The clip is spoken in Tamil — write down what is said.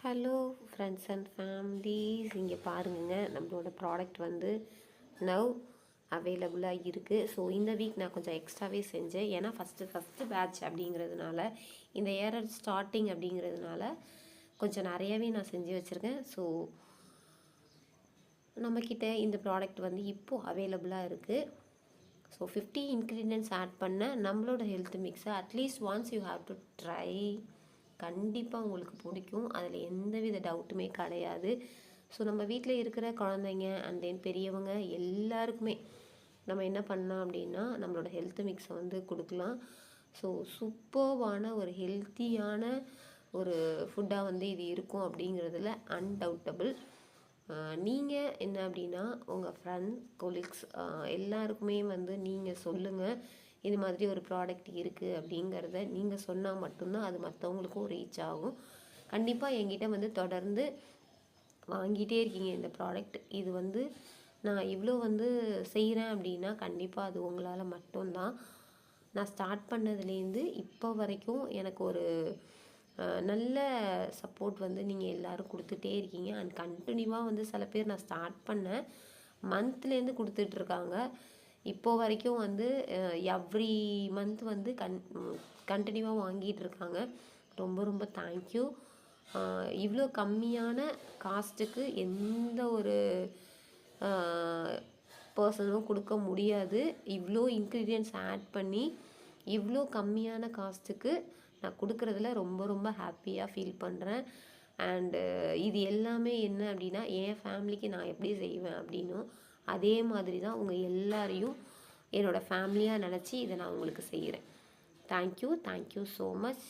ஹலோ ஃப்ரெண்ட்ஸ் அண்ட் ஃபேமிலிஸ், இங்கே பாருங்க நம்மளோட ப்ராடக்ட் வந்து நவ் அவைலபிளாக இருக்குது. ஸோ இந்த வீக் நான் கொஞ்சம் எக்ஸ்ட்ராவே செஞ்சேன், ஏன்னா ஃபஸ்ட்டு பேட்ச் அப்படிங்கிறதுனால, இந்த இயர் ஸ்டார்டிங் அப்படிங்கிறதுனால கொஞ்சம் நிறையவே நான் செஞ்சு வச்சுருக்கேன். ஸோ நம்மக்கிட்ட இந்த ப்ராடக்ட் வந்து இப்போது அவைலபிளாக இருக்குது. ஸோ 50 இன்க்ரீடியன்ட்ஸ் ஆட் பண்ண நம்மளோட ஹெல்த் மிக்ஸை at least once you have to try. கண்டிப்பாக உங்களுக்கு பிடிக்கும், அதில் எந்தவித டவுட்டுமே கிடையாது. ஸோ நம்ம வீட்டில் இருக்கிற குழந்தைங்க அண்ட் தென் பெரியவங்க எல்லாருக்குமே நம்ம என்ன பண்ணலாம் அப்படின்னா நம்மளோட ஹெல்த் மிக்ஸை வந்து கொடுக்கலாம். ஸோ சூப்பர்வான ஒரு ஹெல்த்தியான ஒரு ஃபுட்டாக வந்து இது இருக்கும் அப்படிங்கிறதுல அன்டவுட்டபிள். நீங்கள் என்ன அப்படின்னா உங்கள் ஃப்ரெண்ட்ஸ் கொலீக்ஸ் எல்லாருக்குமே வந்து நீங்கள் சொல்லுங்கள், இது மாதிரி ஒரு ப்ராடக்ட் இருக்குது அப்படிங்கிறத நீங்கள் சொன்னால் மட்டும்தான் அது மற்றவங்களுக்கும் ரீச் ஆகும். கண்டிப்பாக என்கிட்ட வந்து தொடர்ந்து வாங்கிட்டே இருக்கீங்க இந்த ப்ராடக்ட். இது வந்து நான் இவ்வளோ வந்து செய்கிறேன் அப்படின்னா கண்டிப்பாக அது உங்களால் மட்டும்தான். நான் ஸ்டார்ட் பண்ணதுலேருந்து இப்போ வரைக்கும் எனக்கு ஒரு நல்ல சப்போர்ட் வந்து நீங்கள் எல்லோரும் கொடுத்துட்டே இருக்கீங்க. அண்ட் கண்டினியூவாக வந்து சில பேர் நான் ஸ்டார்ட் பண்ண மந்த்லேருந்து கொடுத்துட்ருக்காங்க. இப்போது வரைக்கும் வந்து எவ்ரி மந்த் வந்து கண்டினியூவாக வாங்கிட்டு இருக்காங்க. ரொம்ப ரொம்ப தேங்க்யூ. இவ்வளோ கம்மியான காஸ்ட்டுக்கு எந்த ஒரு பர்சனும் கொடுக்க முடியாது. இவ்வளோ இன்க்ரீடியன்ட்ஸ் ஆட் பண்ணி இவ்வளோ கம்மியான காஸ்ட்டுக்கு நான் கொடுக்குறதுல ரொம்ப ரொம்ப ஹாப்பியாக ஃபீல் பண்ணுறேன். அண்டு இது எல்லாமே என்ன அப்படின்னா என் ஃபேமிலிக்கு நான் எப்படி செய்வேன் அப்படின்னும் அதே மாதிரி தான் உங்கள் எல்லாரையும் என்னோடய ஃபேமிலியாக நினச்சி இதை நான் உங்களுக்கு செய்கிறேன். Thank you so much.